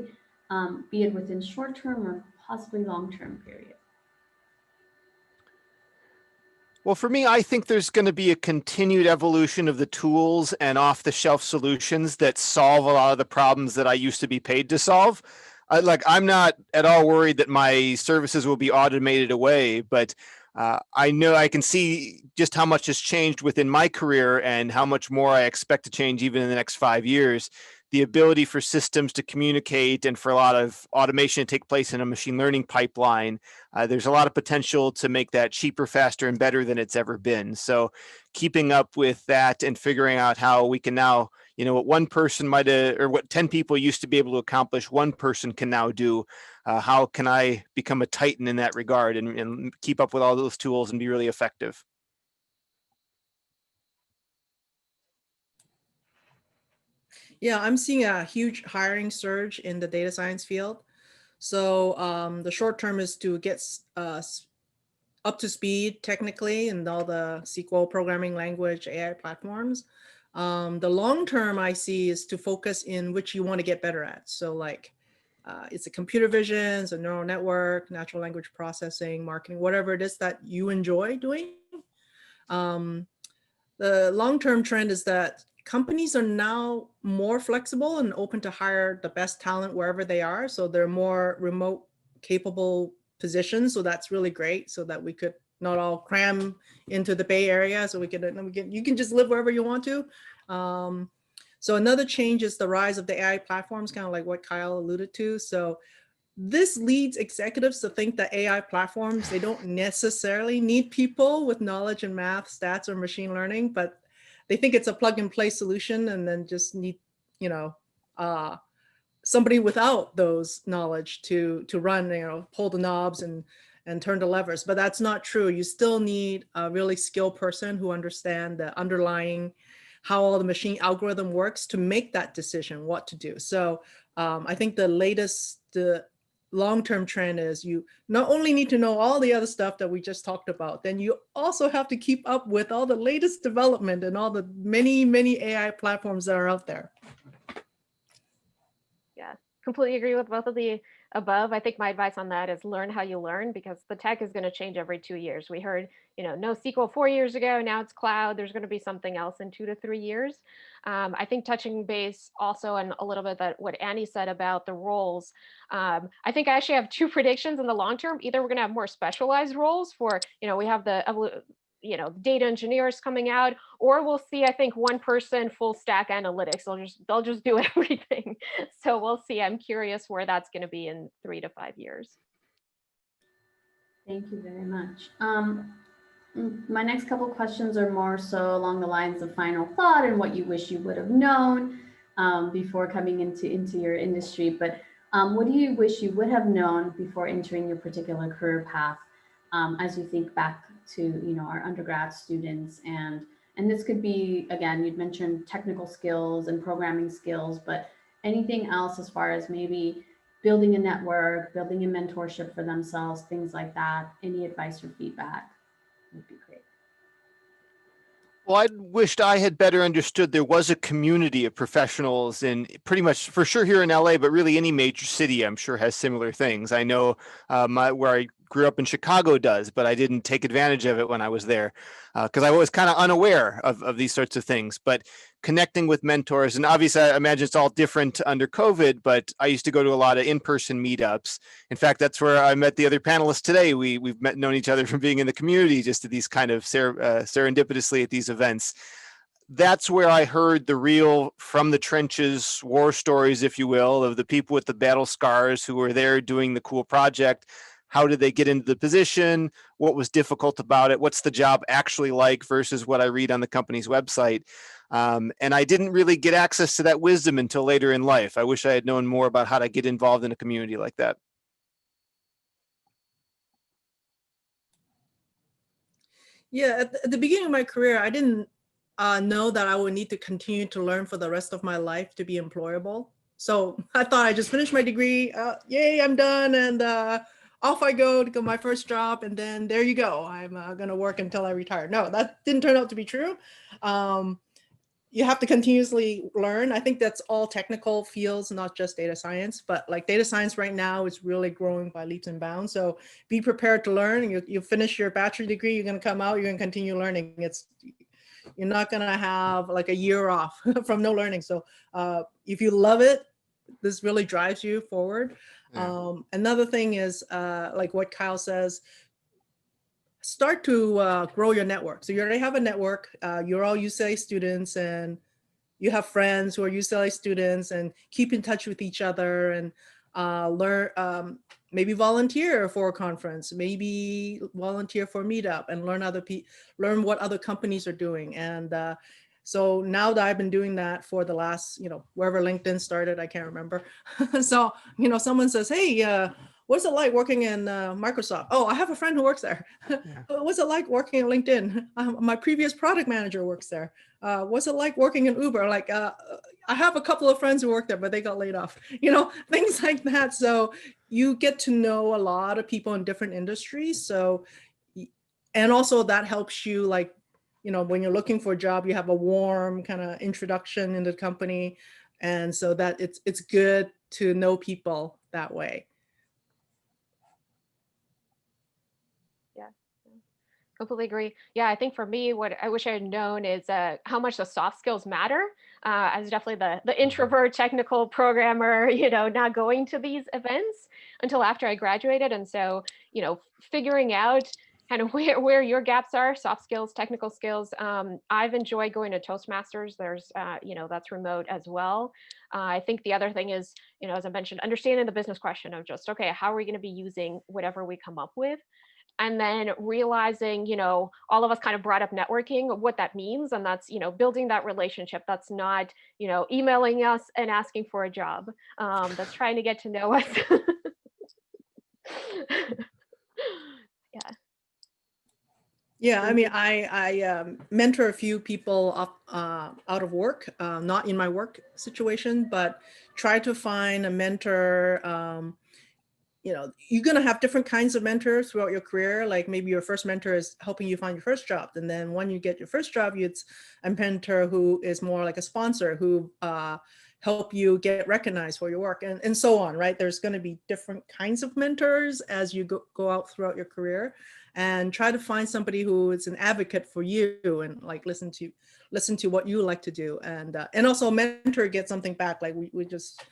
[SPEAKER 1] be it within short-term or possibly long-term period?
[SPEAKER 4] Well, for me, I think there's going to be a continued evolution of the tools and off-the-shelf solutions that solve a lot of the problems that I used to be paid to solve. I'm not at all worried that my services will be automated away, but I know I can see just how much has changed within my career and how much more I expect to change even in the next 5 years. the ability for systems to communicate and for a lot of automation to take place in a machine learning pipeline, there's a lot of potential to make that cheaper, faster, and better than it's ever been. So keeping up with that and figuring out how we can now, what one person might have, or what 10 people used to be able to accomplish, one person can now do. How can I become a titan in that regard and keep up with all those tools and be really effective?
[SPEAKER 3] Yeah, I'm seeing a huge hiring surge in the data science field. So the short term is to get up to speed technically and all the SQL programming language, AI platforms. The long term I see is to focus in which you want to get better at. So like it's a computer vision, it's a neural network, natural language processing, marketing, whatever it is that you enjoy doing. The long-term trend is that companies are now more flexible and open to hire the best talent wherever they are. So they're more remote capable positions. So that's really great, so that we could not all cram into the Bay Area. So you can just live wherever you want to. So another change is the rise of the AI platforms, kind of like what Kyle alluded to. So this leads executives to think that AI platforms, they don't necessarily need people with knowledge in math, stats, or machine learning, but they think it's a plug and play solution and then just need, somebody without those knowledge to run, pull the knobs and turn the levers. But that's not true. You still need a really skilled person who understand the underlying, how all the machine algorithm works to make that decision, what to do. So I think the long-term trend is you not only need to know all the other stuff that we just talked about, then you also have to keep up with all the latest development and all the many, many AI platforms that are out there.
[SPEAKER 5] Yeah, completely agree with both of the above. I think my advice on that is learn how you learn, because the tech is going to change every 2 years. We heard, no SQL 4 years ago, now it's cloud. There's going to be something else in 2 to 3 years. I think touching base also on a little bit that what Annie said about the roles. I think I actually have 2 predictions in the long term. Either we're going to have more specialized roles for, we have the data engineers coming out, or we'll see, I think, one person full stack analytics. They'll just do everything. So we'll see. I'm curious where that's going to be in 3 to 5 years.
[SPEAKER 1] Thank you very much. My next couple questions are more so along the lines of final thought and what you wish you would have known before coming into your industry. But what do you wish you would have known before entering your particular career path? As you think back to our undergrad students, and this could be, again, you'd mentioned technical skills and programming skills, but anything else as far as maybe building a network, building a mentorship for themselves, things like that. Any advice or feedback would be great.
[SPEAKER 4] Well, I wished I had better understood there was a community of professionals in pretty much, for sure here in LA, but really any major city, I'm sure, has similar things. I know where I grew up in Chicago does, but I didn't take advantage of it when I was there because I was kind of unaware of these sorts of things. But connecting with mentors, and obviously I imagine it's all different under COVID, but I used to go to a lot of in-person meetups. In fact, that's where I met the other panelists today. We've known each other from being in the community, just at these kind of serendipitously at these events. That's where I heard the real from the trenches war stories, if you will, of the people with the battle scars who were there doing the cool project. How did they get into the position? What was difficult about it? What's the job actually like versus what I read on the company's website? And I didn't really get access to that wisdom until later in life. I wish I had known more about how to get involved in a community like that.
[SPEAKER 3] Yeah, at the beginning of my career, I didn't know that I would need to continue to learn for the rest of my life to be employable. So I thought I just finished my degree, yay, I'm done, and off I go to get my first job, and then there you go. I'm going to work until I retire. No, that didn't turn out to be true. You have to continuously learn. I think that's all technical fields, not just data science, but like data science right now is really growing by leaps and bounds. So be prepared to learn. You finish your bachelor degree, you're going to come out, you're going to continue learning. You're not going to have like a year off from no learning. So if you love it, this really drives you forward. Yeah. Another thing is like what Kyle says, start to grow your network. So you already have a network. You're all UCLA students, and you have friends who are UCLA students and keep in touch with each other and learn, maybe volunteer for a conference, maybe volunteer for a meetup and learn what other companies are doing. And so now that I've been doing that for the last, wherever LinkedIn started, I can't remember. So, someone says, hey, what's it like working in Microsoft? Oh, I have a friend who works there. What's it like working at LinkedIn? My previous product manager works there. What's it like working in Uber? Like, I have a couple of friends who work there, but they got laid off, things like that. So you get to know a lot of people in different industries. So, and also that helps you, like, when you're looking for a job, you have a warm kind of introduction into the company. And so that it's good to know people that way.
[SPEAKER 5] Completely agree. Yeah, I think for me, what I wish I had known is how much the soft skills matter. I was definitely the introvert technical programmer, not going to these events until after I graduated. And so, figuring out kind of where your gaps are, soft skills, technical skills. I've enjoyed going to Toastmasters. There's, that's remote as well. I think the other thing is, as I mentioned, understanding the business question of just, okay, how are we going to be using whatever we come up with? And then realizing, all of us kind of brought up networking, what that means. And that's, building that relationship. That's not, emailing us and asking for a job. That's trying to get to know us. Yeah.
[SPEAKER 3] Yeah, I mean, I mentor a few people out of work, not in my work situation, but try to find a mentor. You're going to have different kinds of mentors throughout your career. Like maybe your first mentor is helping you find your first job. And then when you get your first job, it's a mentor who is more like a sponsor who help you get recognized for your work and so on, right? There's going to be different kinds of mentors as you go out throughout your career, and try to find somebody who is an advocate for you and like listen to what you like to do. And also a mentor get something back. Like we just,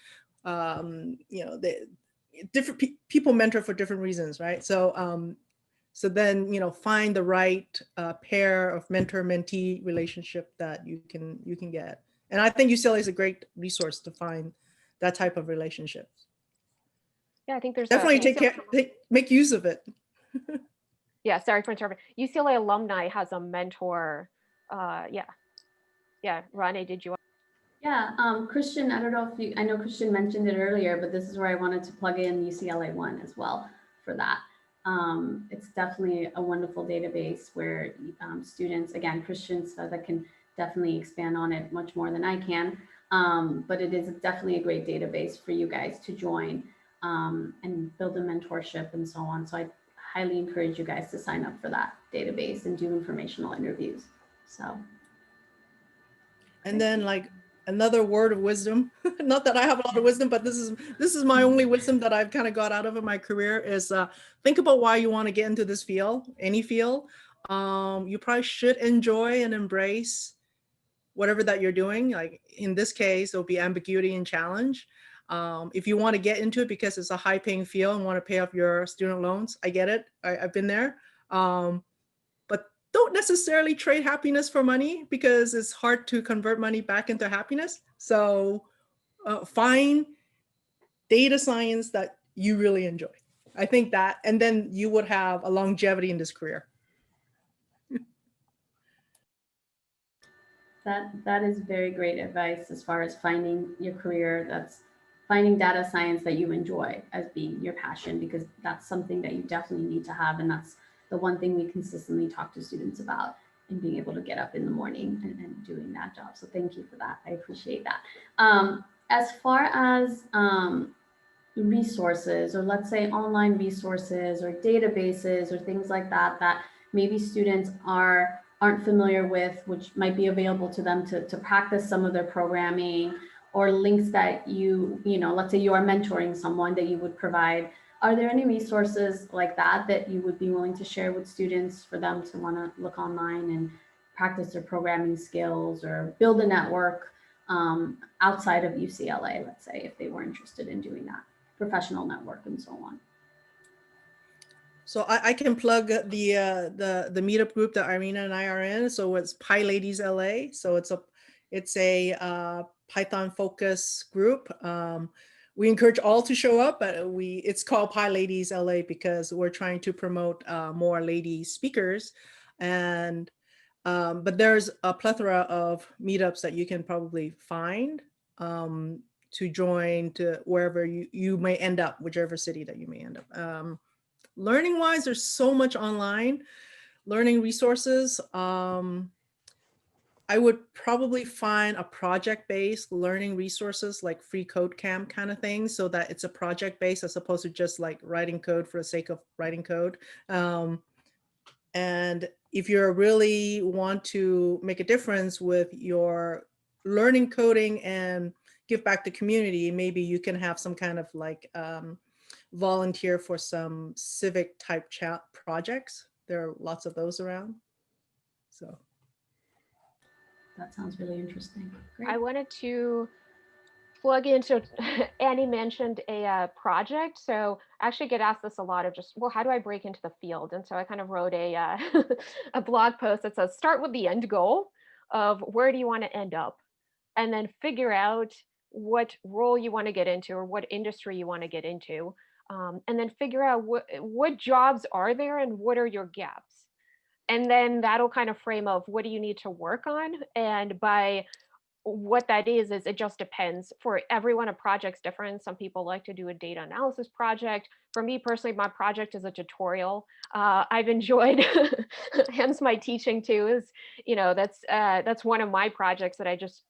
[SPEAKER 3] different people mentor for different reasons, right? So so then find the right pair of mentor-mentee relationship that you can get. And I think UCLA is a great resource to find that type of relationship.
[SPEAKER 5] Yeah, I think there's
[SPEAKER 3] definitely make use of it.
[SPEAKER 5] Yeah, sorry for interrupting. UCLA alumni has a mentor. Yeah, Ronnie, did you?
[SPEAKER 1] Yeah, Christian, I don't know if I know Christian mentioned it earlier, but this is where I wanted to plug in UCLA One as well for that. It's definitely a wonderful database where students, again, Christian that can definitely expand on it much more than I can, but it is definitely a great database for you guys to join and build a mentorship and so on. So I highly encourage you guys to sign up for that database and do informational interviews. So.
[SPEAKER 3] And then like another word of wisdom, not that I have a lot of wisdom, but this is my only wisdom that I've kind of got out of in my career is think about why you want to get into this field, any field. You probably should enjoy and embrace whatever that you're doing. Like in this case, it'll be ambiguity and challenge. If you want to get into it because it's a high paying field and want to pay off your student loans, I get it. I've been there. But don't necessarily trade happiness for money because it's hard to convert money back into happiness. So find data science that you really enjoy. I think that, and then you would have a longevity in this career.
[SPEAKER 1] That is very great advice as far as finding your career. That's finding data science that you enjoy as being your passion, because that's something that you definitely need to have. And that's the one thing we consistently talk to students about, and being able to get up in the morning and doing that job. So thank you for that. I appreciate that. As far as resources, or let's say online resources or databases or things like that, that maybe students aren't familiar with, which might be available to them to practice some of their programming, or links that let's say you are mentoring someone that you would provide. Are there any resources like that you would be willing to share with students for them to want to look online and practice their programming skills or build a network outside of UCLA, let's say, if they were interested in doing that, professional network and so on?
[SPEAKER 3] So I can plug the meetup group that Irina and I are in. So it's Pi Ladies LA. So It's a Python focus group. We encourage all to show up, but it's called Pi Ladies LA because we're trying to promote more lady speakers. And but there's a plethora of meetups that you can probably find to join to wherever you may end up, whichever city that you may end up. Learning wise, there's so much online learning resources. I would probably find a project-based learning resources like Free Code Camp kind of thing, so that it's a project-based as opposed to just like writing code for the sake of writing code. And if you really want to make a difference with your learning coding and give back to community, maybe you can have some kind of like volunteer for some civic type chat projects. There are lots of those around. So.
[SPEAKER 1] That sounds really interesting. Great.
[SPEAKER 5] I wanted to plug into, Annie mentioned a project. So I actually get asked this a lot of just, well, how do I break into the field? And so I kind of wrote a, a blog post that says, start with the end goal of where do you want to end up? And then figure out what role you want to get into or what industry you want to get into. And then figure out what jobs are there and what are your gaps. And then that'll kind of frame of what do you need to work on. And by what that is it just depends. For everyone, a project's different. Some people like to do a data analysis project. For me personally, my project is a tutorial. I've enjoyed, hence my teaching too, is, that's one of my projects that I just,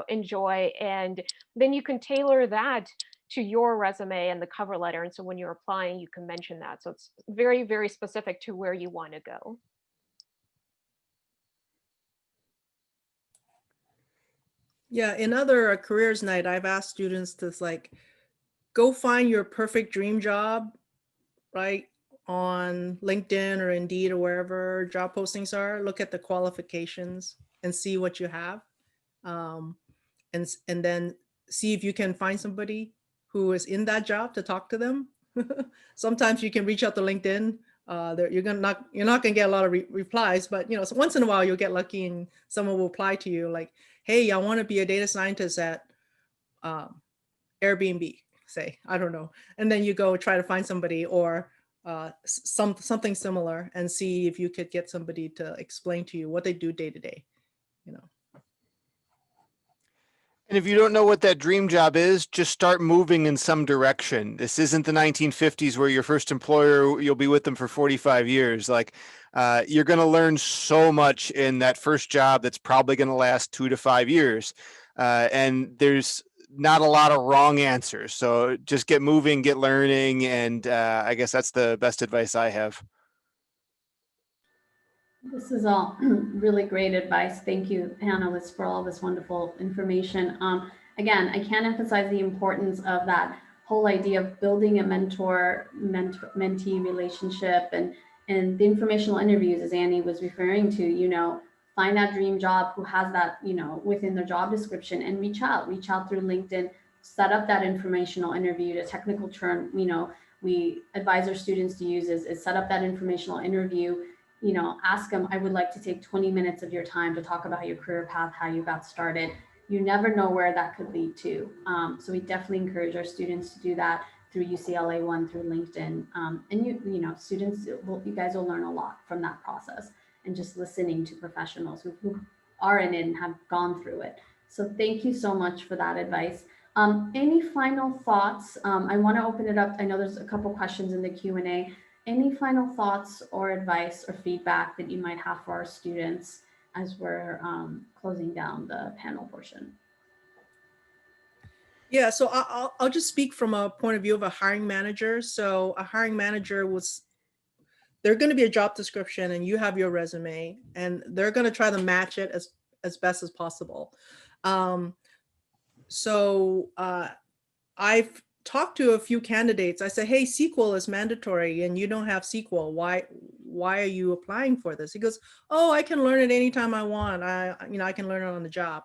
[SPEAKER 5] enjoy. And then you can tailor that to your resume and the cover letter. And so when you're applying, you can mention that. So it's very, very specific to where you want to go.
[SPEAKER 3] Yeah, in other careers night, I've asked students to like, go find your perfect dream job, right? On LinkedIn or Indeed or wherever job postings are, look at the qualifications and see what you have. And then see if you can find somebody who is in that job to talk to them. Sometimes you can reach out to LinkedIn. You're not gonna get a lot of replies, but so once in a while you'll get lucky and someone will apply to you like, hey, I want to be a data scientist at Airbnb, say, I don't know. And then you go try to find somebody or something similar and see if you could get somebody to explain to you what they do day to day,
[SPEAKER 4] And if you don't know what that dream job is, just start moving in some direction. This isn't the 1950s where your first employer, you'll be with them for 45 years. Like you're going to learn so much in that first job that's probably going to last 2 to 5 years. And there's not a lot of wrong answers. So just get moving, get learning. And I guess that's the best advice I have.
[SPEAKER 1] This is all really great advice. Thank you, panelists, for all this wonderful information. Again, I can't emphasize the importance of that whole idea of building a mentor-mentee relationship and the informational interviews, as Annie was referring to, find that dream job who has that, within their job description and reach out through LinkedIn, set up that informational interview. The technical term, we advise our students to use is set up that informational interview. Ask them, I would like to take 20 minutes of your time to talk about your career path, how you got started. You never know where that could lead to. So we definitely encourage our students to do that through UCLA One, through LinkedIn. And students, you guys will learn a lot from that process and just listening to professionals who are in it and have gone through it. So thank you so much for that advice. Any final thoughts? I want to open it up. I know there's a couple questions in the Q&A. Any final thoughts or advice or feedback that you might have for our students as we're closing down the panel portion?
[SPEAKER 3] Yeah, so I'll just speak from a point of view of a hiring manager. So a hiring manager they're going to be a job description and you have your resume and they're going to try to match it as best as possible. I've talked to a few candidates. I say, hey, SQL is mandatory and you don't have SQL. Why are you applying for this? He goes, oh, I can learn it anytime I want. I can learn it on the job.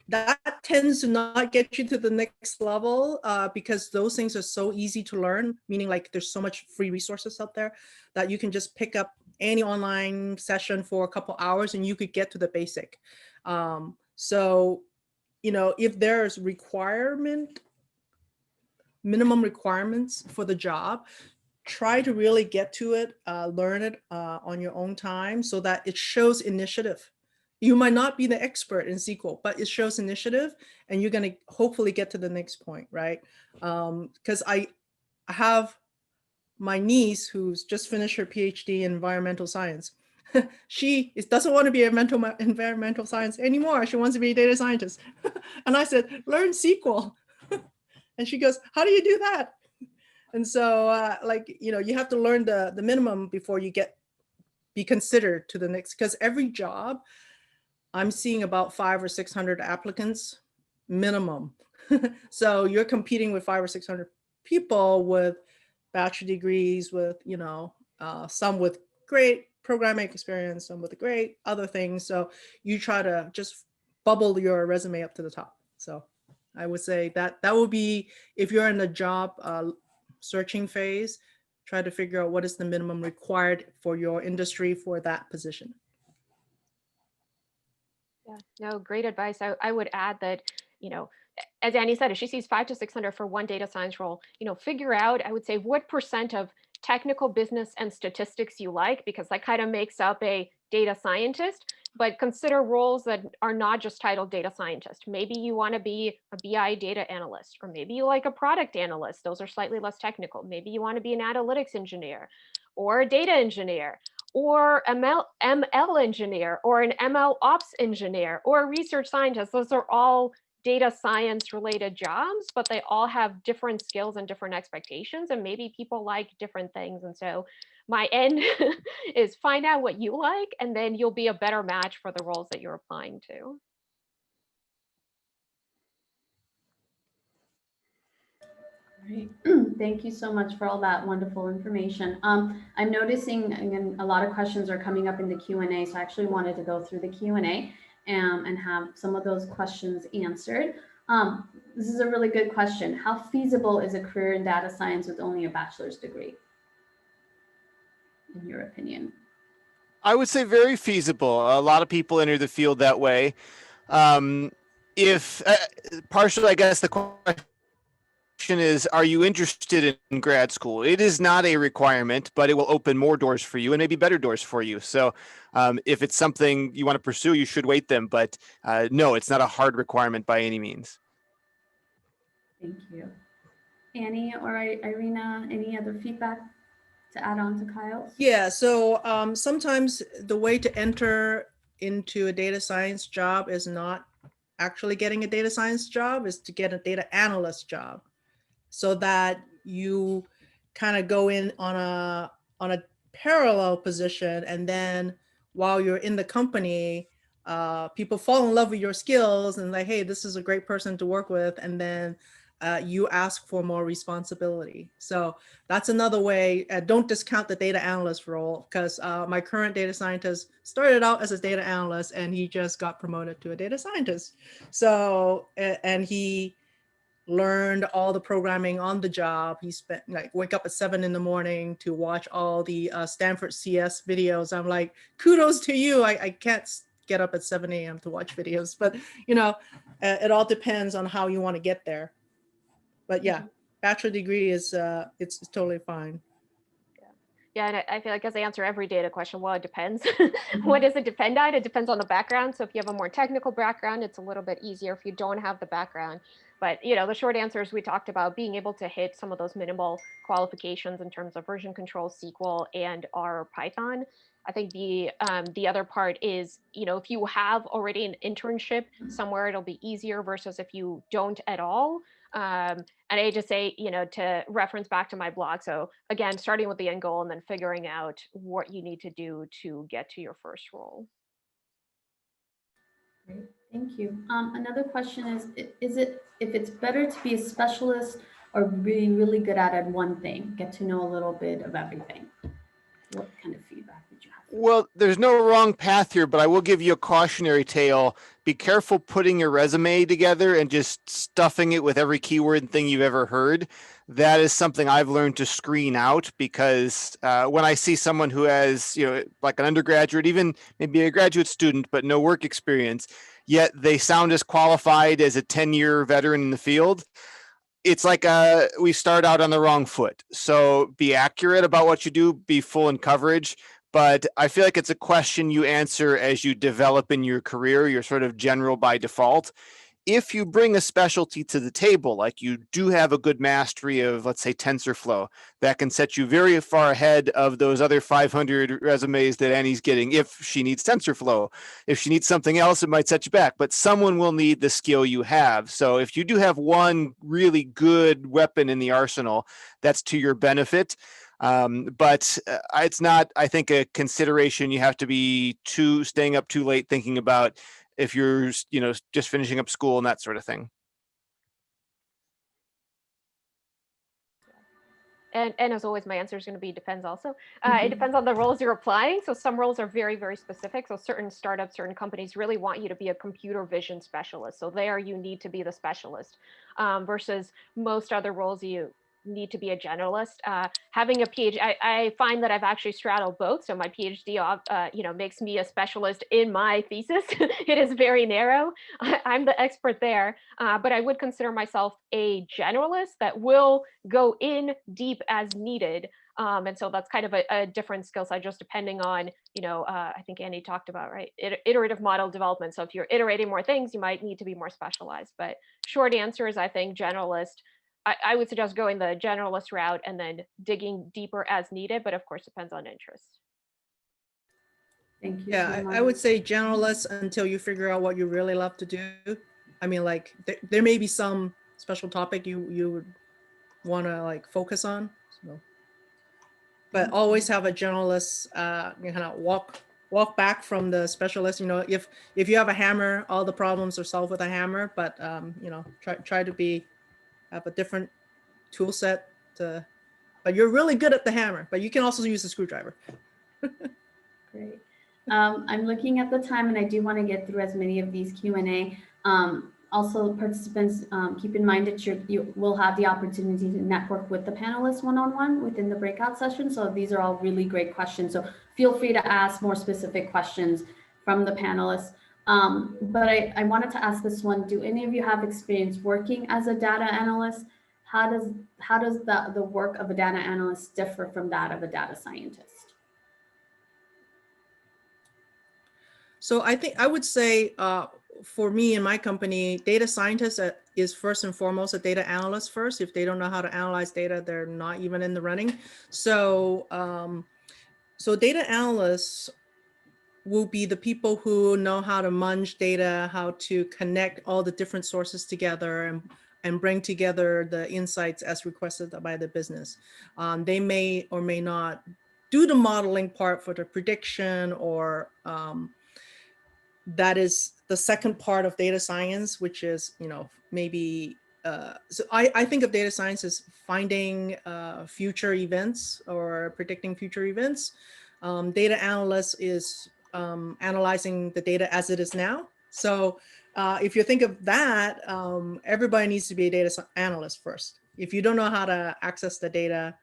[SPEAKER 3] That tends to not get you to the next level because those things are so easy to learn, meaning like there's so much free resources out there that you can just pick up any online session for a couple hours and you could get to the basic. So, you know, if there's minimum requirements for the job, try to really get to it, learn it on your own time so that it shows initiative. You might not be the expert in SQL, but it shows initiative and you're going to hopefully get to the next point, right? Because I have my niece who's just finished her PhD in environmental science. She doesn't want to be environmental science anymore. She wants to be a data scientist. And I said, learn SQL. And she goes, how do you do that? And so like, you know, you have to learn the minimum before you be considered to the next, because every job I'm seeing about 500 or 600 applicants minimum. So you're competing with 500 or 600 people with bachelor degrees, with, you know, some with great programming experience, some with great other things. So you try to just bubble your resume up to the top. So I would say that would be, if you're in the job searching phase, try to figure out what is the minimum required for your industry for that position.
[SPEAKER 5] Yeah, no, great advice. I would add that, you know, as Annie said, if she sees 500 to 600 for one data science role, you know, figure out, I would say, what % of technical, business, and statistics you like, because that kind of makes up a data scientist. But consider roles that are not just titled data scientist. Maybe you want to be a BI data analyst, or maybe you like a product analyst. Those are slightly less technical. Maybe you want to be an analytics engineer or a data engineer, or ML engineer, or an ML ops engineer, or a research scientist. Those are all data science related jobs, but they all have different skills and different expectations, and maybe people like different things. And so my end is find out what you like, and then you'll be a better match for the roles that you're applying to.
[SPEAKER 1] Great. Thank you so much for all that wonderful information. I'm noticing, again, a lot of questions are coming up in the Q&A, so I actually wanted to go through the Q&A and have some of those questions answered. This is a really good question. How feasible is a career in data science with only a bachelor's degree, in your opinion?
[SPEAKER 4] I would say very feasible. A lot of people enter the field that way. If partially, I guess the question is, are you interested in grad school? It is not a requirement, but it will open more doors for you and maybe better doors for you. So if it's something you want to pursue, you should wait them. But no, it's not a hard requirement by any means.
[SPEAKER 1] Thank you. Annie or Irina, any other feedback to add on to Kyle's?
[SPEAKER 3] Yeah, so sometimes the way to enter into a data science job is not actually getting a data science job, is to get a data analyst job, so that you kind of go in on a parallel position, and then while you're in the company, people fall in love with your skills and like, hey, this is a great person to work with, and then you ask for more responsibility. So that's another way. Don't discount the data analyst role, because my current data scientist started out as a data analyst and he just got promoted to a data scientist. So, and he learned all the programming on the job. He spent like wake up at 7 in the morning to watch all the Stanford CS videos. I'm like, kudos to you. I can't get up at 7 a.m. to watch videos, but you know, it all depends on how you want to get there. But yeah, bachelor degree is it's totally fine.
[SPEAKER 5] Yeah, and I feel like as I answer every data question, well, it depends. What does it depend on? It depends on the background. So if you have a more technical background, it's a little bit easier. If you don't have the background, but you know, the short answer is we talked about being able to hit some of those minimal qualifications in terms of version control, SQL, and R Python. I think the other part is, you know, if you have already an internship somewhere, it'll be easier versus if you don't at all. And I just say, you know, to reference back to my blog. So again, starting with the end goal and then figuring out what you need to do to get to your first role.
[SPEAKER 1] Great, thank you. Another question is it if it's better to be a specialist or be really good at one thing, get to know a little bit of everything? What kind of feedback would you have?
[SPEAKER 4] Well, there's no wrong path here, but I will give you a cautionary tale. Be careful putting your resume together and just stuffing it with every keyword and thing you've ever heard. That is something I've learned to screen out, because when I see someone who has, like an undergraduate, even maybe a graduate student, but no work experience, yet they sound as qualified as a 10-year veteran in the field, it's like we start out on the wrong foot. So be accurate about what you do, be full in coverage. But I feel like it's a question you answer as you develop in your career. You're sort of general by default. If you bring a specialty to the table, like you do have a good mastery of, let's say, TensorFlow, that can set you very far ahead of those other 500 resumes that Annie's getting if she needs TensorFlow. If she needs something else, it might set you back, but someone will need the skill you have. So if you do have one really good weapon in the arsenal, that's to your benefit. But it's not, I think, a consideration you have to be staying up too late thinking about if you're, just finishing up school and that sort of thing.
[SPEAKER 5] And as always, my answer is going to be depends also. It depends on the roles you're applying. So some roles are very, very specific. So certain startups, certain companies really want you to be a computer vision specialist. So there you need to be the specialist versus most other roles you need to be a generalist. Having a PhD, I find that I've actually straddled both. So my PhD, makes me a specialist in my thesis. It is very narrow. I'm the expert there, but I would consider myself a generalist that will go in deep as needed. And so that's kind of a different skill set, just depending on, I think Annie talked about, right, iterative model development. So if you're iterating more things, you might need to be more specialized. But short answer is, I think, generalist. I would suggest going the generalist route and then digging deeper as needed, but of course depends on interest.
[SPEAKER 1] Thank you.
[SPEAKER 3] Yeah,
[SPEAKER 1] so
[SPEAKER 3] I would
[SPEAKER 1] much.
[SPEAKER 3] say generalist until you figure out what you really love to do. I mean, like there may be some special topic you would want to like focus on. So, but always have a generalist, you kind of walk back from the specialist. If you have a hammer, all the problems are solved with a hammer. But try to have a different tool set but you're really good at the hammer, but you can also use a screwdriver.
[SPEAKER 1] Great. I'm looking at the time and I do want to get through as many of these Q&A. Also, participants, keep in mind that you will have the opportunity to network with the panelists one-on-one within the breakout session. So these are all really great questions. So feel free to ask more specific questions from the panelists. But I wanted to ask this one. Do any of you have experience working as a data analyst? How does the work of a data analyst differ from that of a data scientist?
[SPEAKER 3] So I would say for me in my company, data scientist is first and foremost a data analyst first. If they don't know how to analyze data, they're not even in the running. So data analysts will be the people who know how to munch data, how to connect all the different sources together and bring together the insights as requested by the business. They may or may not do the modeling part for the prediction, or that is the second part of data science, which is, maybe, so I think of data science as finding future events or predicting future events. Data analyst is analyzing the data as it is now. So if you think of that, everybody needs to be a data analyst first. If you don't know how to access the data,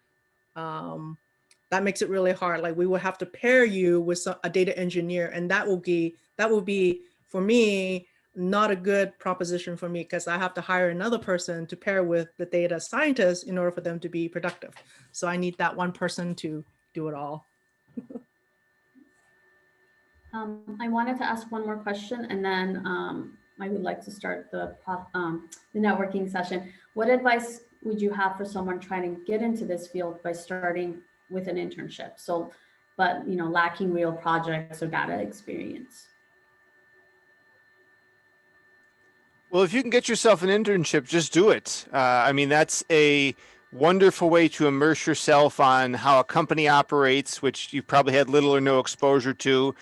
[SPEAKER 3] that makes it really hard. Like we will have to pair you with a data engineer, and that will be for me not a good proposition for me, because I have to hire another person to pair with the data scientist in order for them to be productive. So I need that one person to do it all.
[SPEAKER 1] I wanted to ask one more question, and then I would like to start the networking session. What advice would you have for someone trying to get into this field by starting with an internship? So, but lacking real projects or data experience.
[SPEAKER 4] Well, if you can get yourself an internship, just do it. I mean, that's a wonderful way to immerse yourself on how a company operates, which you probably had little or no exposure to.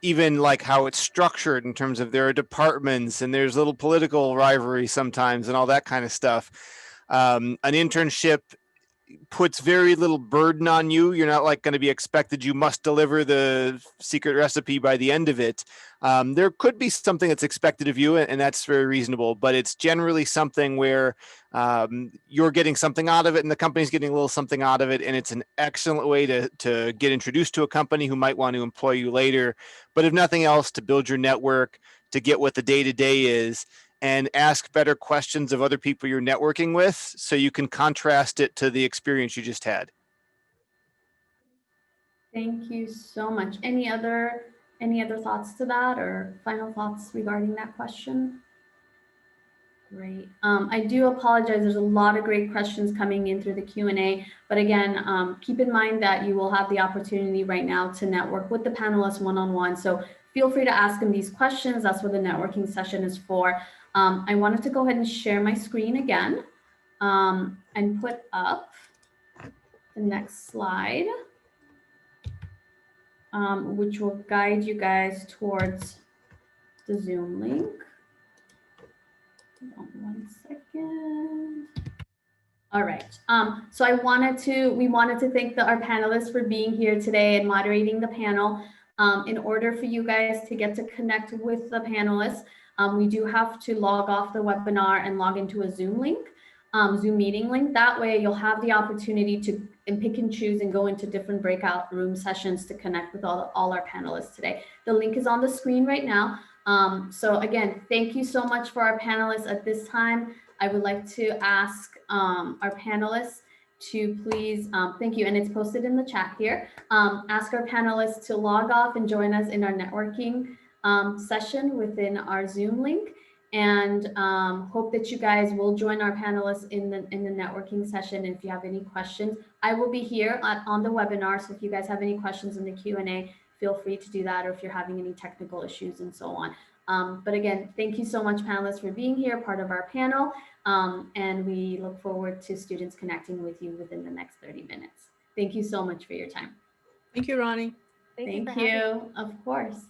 [SPEAKER 4] Even like how it's structured in terms of there are departments and there's little political rivalry sometimes and all that kind of stuff. An internship puts very little burden on you. You're not like going to be expected, you must deliver the secret recipe by the end of it. There could be something that's expected of you, and that's very reasonable, but it's generally something where you're getting something out of it and the company's getting a little something out of it. And it's an excellent way to get introduced to a company who might want to employ you later. But if nothing else, to build your network, to get what the day-to-day is, and ask better questions of other people you're networking with so you can contrast it to the experience you just had.
[SPEAKER 1] Thank you so much. Any other thoughts to that or final thoughts regarding that question? Great. I do apologize. There's a lot of great questions coming in through the Q&A, but again, keep in mind that you will have the opportunity right now to network with the panelists one-on-one. So feel free to ask them these questions. That's what the networking session is for. I wanted to go ahead and share my screen again and put up the next slide, which will guide you guys towards the Zoom link. Hold on 1 second. All right. So we wanted to thank our panelists for being here today and moderating the panel. In order for you guys to get to connect with the panelists, we do have to log off the webinar and log into a Zoom link, Zoom meeting link. That way you'll have the opportunity to pick and choose and go into different breakout room sessions to connect with all our panelists today. The link is on the screen right now. So again, thank you so much for our panelists. At this time, I would like to ask our panelists to please, thank you, and it's posted in the chat here, ask our panelists to log off and join us in our networking session within our Zoom link, and hope that you guys will join our panelists in the networking session. And if you have any questions, I will be here on the webinar, so if you guys have any questions in the Q&A, feel free to do that, or if you're having any technical issues and so on. But again, thank you so much, panelists, for being here, part of our panel. And we look forward to students connecting with you within the next 30 minutes. Thank you so much for your time.
[SPEAKER 3] Thank you, Ronnie.
[SPEAKER 5] Thank you.
[SPEAKER 1] Thank you. Of course.